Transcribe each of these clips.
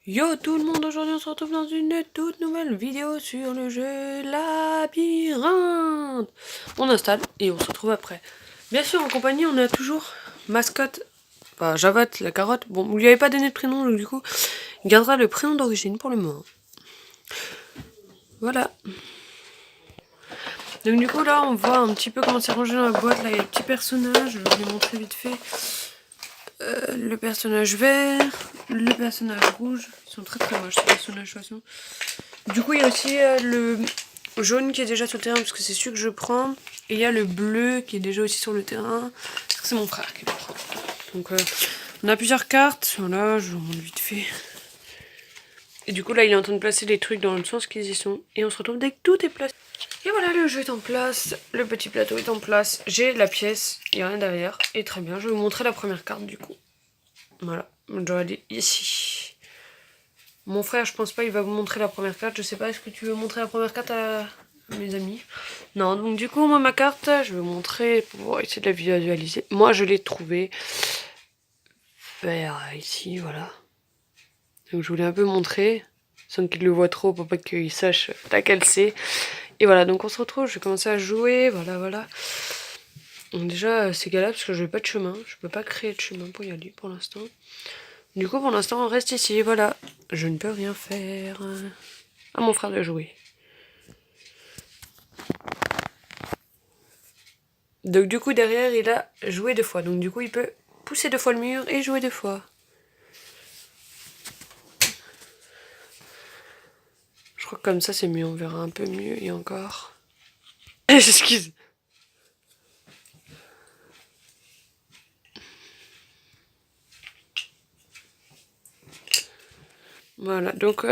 Yo tout le monde, aujourd'hui on se retrouve dans une toute nouvelle vidéo sur le jeu Labyrinthe. On installe et on se retrouve après. Bien sûr en compagnie on a toujours Mascotte, enfin Javotte la carotte. Bon, vous lui avez pas donné de prénom donc du coup il gardera le prénom d'origine pour le moment. Voilà. Donc du coup là on voit un petit peu comment c'est rangé dans la boîte. Là il y a le petit personnage, je vais vous les montrer vite fait. Le personnage vert, le personnage rouge, ils sont très très moches ces personnages de toute façon. Du coup il y a aussi le jaune qui est déjà sur le terrain parce que c'est celui que je prends. Et il y a le bleu qui est déjà aussi sur le terrain parce que c'est mon frère qui le prend. Donc on a plusieurs cartes, voilà, je vous montre vite fait. Et du coup là il est en train de placer les trucs dans le sens qu'ils y sont. Et on se retrouve dès que tout est placé. Et voilà, le jeu est en place, le petit plateau est en place, j'ai la pièce, il n'y a rien derrière. Et très bien, je vais vous montrer la première carte du coup. Voilà, je dois aller ici. Mon frère, je pense pas, il va vous montrer la première carte. Je sais pas, est-ce que tu veux montrer la première carte à mes amis? Non, donc du coup, moi, ma carte, je vais vous montrer pour essayer de la visualiser. Moi, je l'ai trouvée vers ici, voilà. Donc je voulais un peu montrer, sans qu'il le voit trop, pour pas qu'il sache laquelle c'est. Et voilà, donc on se retrouve, je vais commencer à jouer, voilà. Donc déjà, c'est galère parce que je n'ai pas de chemin. Je peux pas créer de chemin pour y aller pour l'instant. Du coup, pour l'instant, on reste ici, voilà. Je ne peux rien faire. À mon frère de jouer. Donc du coup, derrière, il a joué 2 fois. Donc du coup, il peut pousser 2 fois le mur et jouer 2 fois. Je crois que comme ça, c'est mieux. On verra un peu mieux et encore. Excuse. Voilà, donc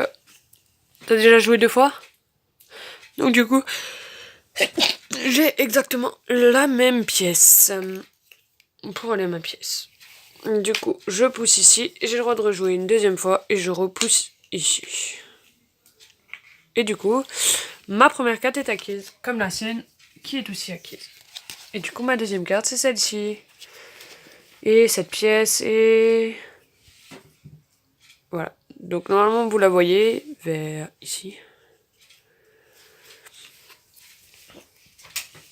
t'as déjà joué 2 fois. Donc du coup, j'ai exactement la même pièce. Pour aller à ma pièce. Du coup, je pousse ici. J'ai le droit de rejouer une deuxième fois et je repousse ici. Et du coup, ma première carte est acquise, comme la sienne, qui est aussi acquise. Et du coup, ma deuxième carte, c'est celle-ci. Et cette pièce est... Voilà. Donc normalement, vous la voyez vers ici.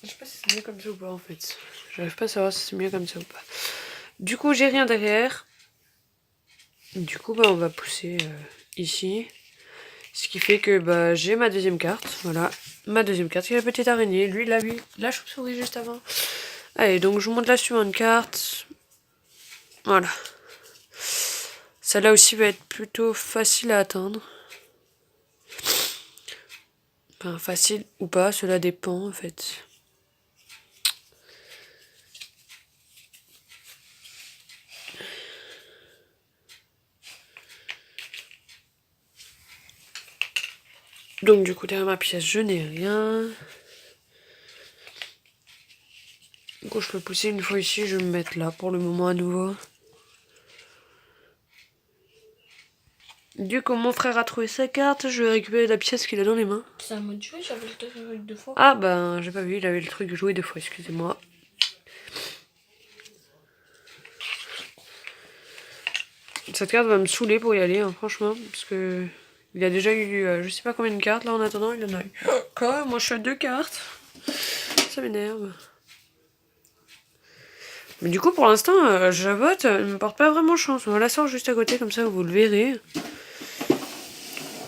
Je sais pas si c'est mieux comme ça ou pas, en fait. J'arrive pas à savoir si c'est mieux comme ça ou pas. Du coup, j'ai rien derrière. Du coup, bah, on va pousser ici. Ce qui fait que bah, j'ai ma deuxième carte. Voilà. Ma deuxième carte, qui est la petite araignée. Lui, il a vu la chauve-souris juste avant. Allez, donc je vous montre la suivante carte. Voilà. Celle-là aussi va être plutôt facile à atteindre. Enfin, facile ou pas, cela dépend en fait. Donc du coup, derrière ma pièce, je n'ai rien. Du coup, je peux pousser une fois ici, je vais me mettre là pour le moment à nouveau. Du coup, mon frère a trouvé sa carte, je vais récupérer la pièce qu'il a dans les mains. C'est un mode jouer, j'avais le jouer 2 fois. Ah ben, j'ai pas vu, il avait le truc joué 2 fois, excusez-moi. Cette carte va me saouler pour y aller, hein, franchement, parce que il a déjà eu, je sais pas combien de cartes, là en attendant, il en a eu. Quoi? Moi je suis à 2 cartes. Ça m'énerve. Mais du coup, pour l'instant, Javotte ne me porte pas vraiment chance. On la sort juste à côté, comme ça vous le verrez.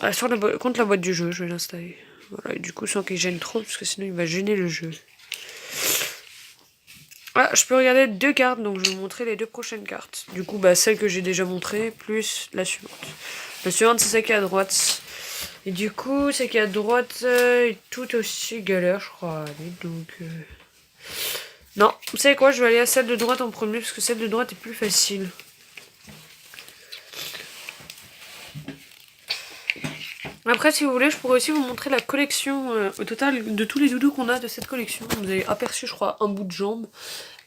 Elle sort contre la boîte du jeu, je vais l'installer. Voilà, et du coup, sans qu'il gêne trop, parce que sinon il va gêner le jeu. Ah, je peux regarder 2 cartes, donc je vais vous montrer les 2 prochaines cartes. Du coup, bah, celle que j'ai déjà montrée, plus la suivante. La suivante, c'est celle qui est à droite. Et du coup, celle qui est à droite est tout aussi galère, je crois. Allez, donc... Non, vous savez quoi, je vais aller à celle de droite en premier, parce que celle de droite est plus facile. Après, si vous voulez, je pourrais aussi vous montrer la collection au total de tous les doudous qu'on a de cette collection. Vous avez aperçu, je crois, un bout de jambe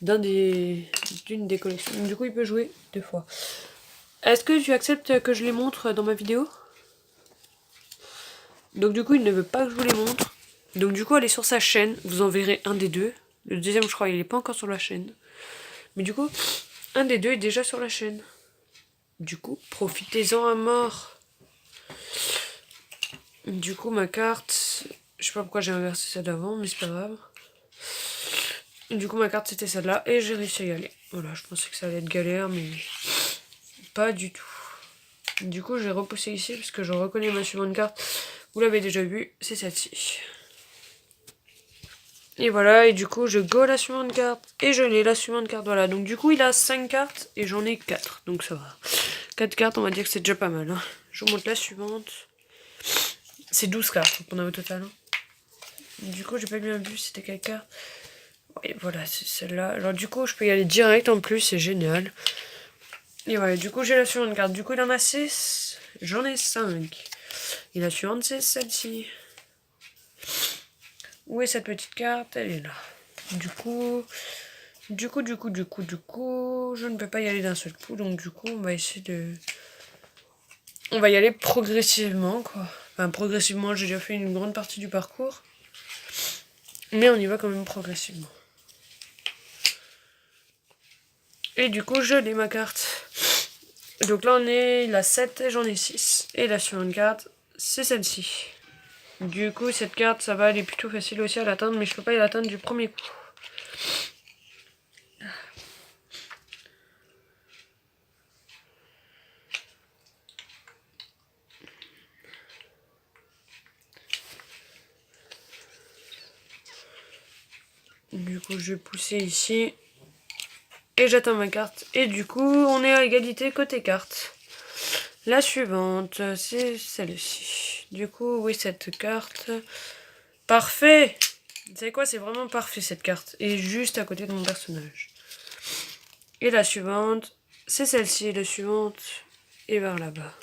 d'une des collections. Du coup, il peut jouer 2 fois. Est-ce que tu acceptes que je les montre dans ma vidéo? Donc du coup, il ne veut pas que je vous les montre. Donc du coup, allez sur sa chaîne, vous en verrez un des deux. Le deuxième, je crois, il n'est pas encore sur la chaîne. Mais du coup, un des deux est déjà sur la chaîne. Du coup, profitez-en à mort. Du coup, ma carte... Je sais pas pourquoi j'ai inversé celle d'avant, mais c'est pas grave. Du coup, ma carte, c'était celle-là, et j'ai réussi à y aller. Voilà, je pensais que ça allait être galère, mais pas du tout. Du coup, j'ai repoussé ici, parce que je reconnais ma suivante carte. Vous l'avez déjà vu, c'est celle-ci. Et voilà, et du coup, je go la suivante carte, et je l'ai la suivante carte, voilà. Donc du coup, il a 5 cartes, et j'en ai 4, donc ça va. 4 cartes, on va dire que c'est déjà pas mal. Hein. Je vous montre la suivante. C'est 12 cartes qu'on a au total. Hein. Du coup, j'ai pas bien vu c'était quelle carte. Et voilà, c'est celle-là. Alors du coup, je peux y aller direct en plus, c'est génial. Et voilà, du coup, j'ai la suivante carte. Du coup, il en a 6, j'en ai 5. Et la suivante, c'est celle-ci. Où est cette petite carte? Elle est là. Du coup, je ne peux pas y aller d'un seul coup. Donc du coup, on va essayer de... On va y aller progressivement, quoi. Enfin, progressivement, j'ai déjà fait une grande partie du parcours. Mais on y va quand même progressivement. Et du coup, je l'ai ma carte. Donc là, on est la 7 et j'en ai 6. Et la suivante carte, c'est celle-ci. Du coup, cette carte, ça va, elle est plutôt facile aussi à l'atteindre, mais je peux pas y l'atteindre du premier coup. Du coup, je vais pousser ici. Et j'atteins ma carte. Et du coup, on est à égalité côté carte. La suivante, c'est celle-ci. Du coup, oui, cette carte. Parfait! Vous savez quoi, c'est vraiment parfait cette carte. Et juste à côté de mon personnage. Et la suivante, c'est celle-ci. La suivante est vers là-bas.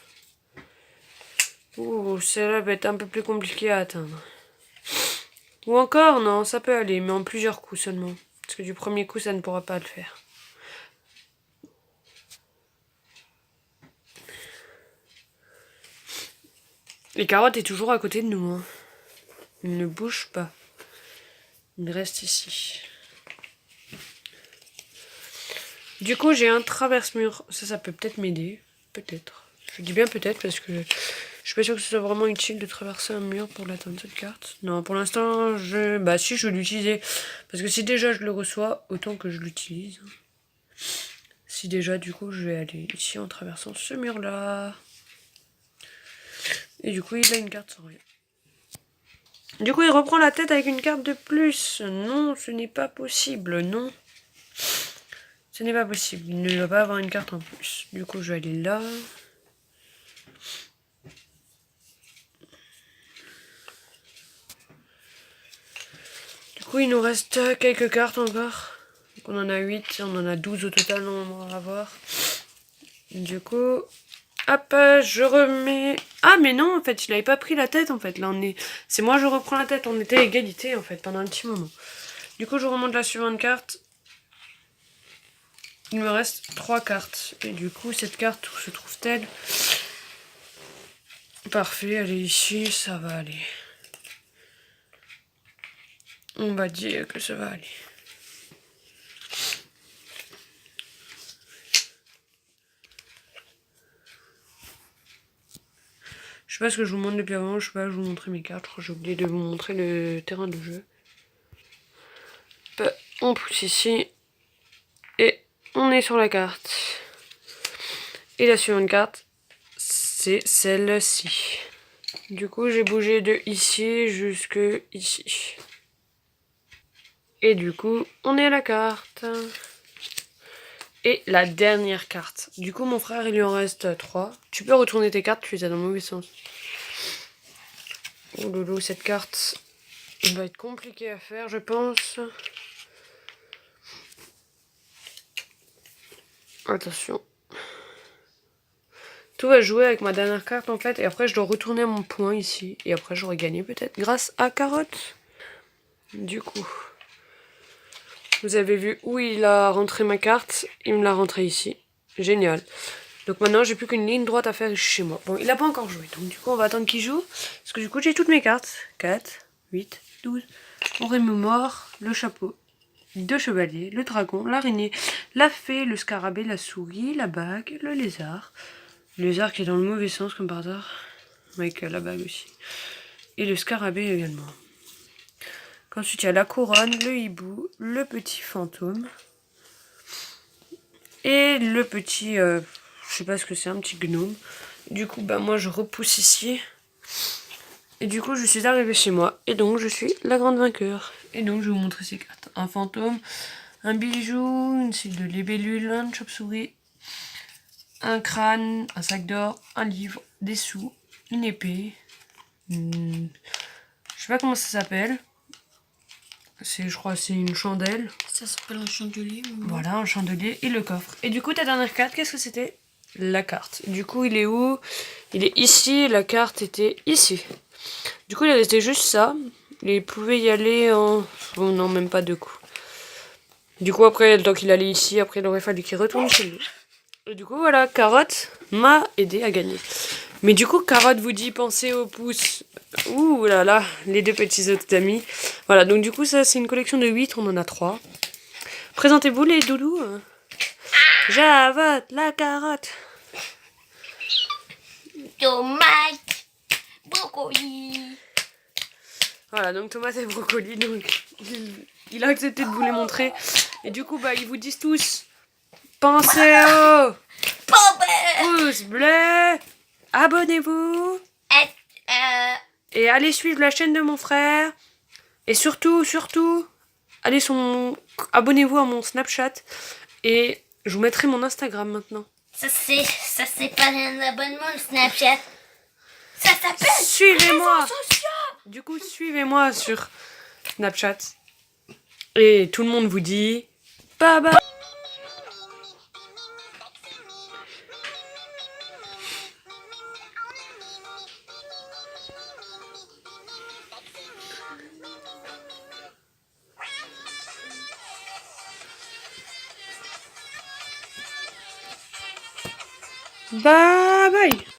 Ouh, celle-là va être un peu plus compliquée à atteindre. Ou encore, non, ça peut aller, mais en plusieurs coups seulement. Parce que du premier coup, ça ne pourra pas le faire. Les carottes est toujours à côté de nous. Hein. Il ne bouge pas. Il reste ici. Du coup, j'ai un traverse-mur. Ça peut peut-être m'aider. Peut-être. Je dis bien peut-être parce que je suis pas sûre que ce soit vraiment utile de traverser un mur pour l'atteindre cette carte. Non, pour l'instant, bah si, je vais l'utiliser. Parce que si déjà je le reçois, autant que je l'utilise. Si déjà, du coup, je vais aller ici en traversant ce mur-là. Et du coup, il a une carte sans rien. Du coup, il reprend la tête avec une carte de plus. Non, ce n'est pas possible, non. Ce n'est pas possible, il ne doit pas avoir une carte en plus. Du coup, je vais aller là. Du coup, il nous reste quelques cartes encore. Donc, on en a 8, on en a 12 au total, on va voir. Du coup, hop, je remets... Ah, mais non, en fait, il n'avait pas pris la tête, en fait. Là, on est... C'est moi, je reprends la tête. On était à égalité, en fait, pendant un petit moment. Du coup, je remonte la suivante carte. Il me reste 3 cartes. Et du coup, cette carte, où se trouve-t-elle? Parfait, elle est ici, ça va aller. On va dire que ça va aller. Je sais pas ce que je vous montre depuis avant, je sais pas, je vous montrer mes cartes, je crois que j'ai oublié de vous montrer le terrain de jeu. On pousse ici, et on est sur la carte. Et la suivante carte, c'est celle-ci. Du coup, j'ai bougé de ici jusque ici. Et du coup, on est à la carte. Et la dernière carte. Du coup, mon frère, il lui en reste 3. Tu peux retourner tes cartes, tu les as dans le mauvais sens. Oh loulou, cette carte va être compliquée à faire, je pense. Attention. Tout va jouer avec ma dernière carte, en fait. Et après, je dois retourner à mon point ici. Et après, j'aurai gagné, peut-être, grâce à Carotte. Du coup... Vous avez vu où il a rentré ma carte. Il me l'a rentrée ici. Génial. Donc maintenant, j'ai plus qu'une ligne droite à faire chez moi. Bon, il n'a pas encore joué. Donc du coup, on va attendre qu'il joue. Parce que du coup, j'ai toutes mes cartes. 4, 8, 12. On remémore le chapeau. 2 chevaliers, le dragon, l'araignée, la fée, le scarabée, la souris, la bague, le lézard. Le lézard qui est dans le mauvais sens, comme par hasard. Avec la bague aussi. Et le scarabée également. Ensuite, il y a la couronne, le hibou, le petit fantôme. Et le petit, je sais pas ce que c'est, un petit gnome. Du coup, bah moi je repousse ici. Et du coup, je suis arrivée chez moi. Et donc, je suis la grande vainqueur. Et donc, je vais vous montrer ces cartes. Un fantôme, un bijou, une suite de libellule, une chauve-souris, un crâne, un sac d'or, un livre, des sous, une épée. Je sais pas comment ça s'appelle. Je crois c'est une chandelle. Ça s'appelle un chandelier. Mais bon. Voilà, un chandelier et le coffre. Et du coup, ta dernière carte, qu'est-ce que c'était? La carte. Du coup, il est où? Il est ici, la carte était ici. Du coup, il restait juste ça. Il pouvait y aller en... Oh non, même pas deux coups. Du coup, après, le temps qu'il allait ici, après, il aurait fallu qu'il retourne chez lui. Et du coup, voilà, Carotte m'a aidé à gagner. Mais du coup, Carotte vous dit, pensez au pouce. Ouh là là, les deux petits autres amis. Voilà, donc du coup, ça, c'est une collection de 8, on en a 3. Présentez-vous les doudous. Javotte, la carotte. Tomate, brocoli. Voilà, donc tomate et brocoli, donc il a accepté de vous les montrer. Et du coup, bah, ils vous disent tous, pensez au pouce bleu, abonnez-vous, et allez suivre la chaîne de mon frère. Et surtout, allez abonnez-vous à mon Snapchat. Et je vous mettrai mon Instagram maintenant. Ça c'est pas un abonnement le Snapchat. Ça s'appelle Suivez-moi. réseaux sociaux. Du coup, suivez-moi sur Snapchat. Et tout le monde vous dit bye bye. Bye bye.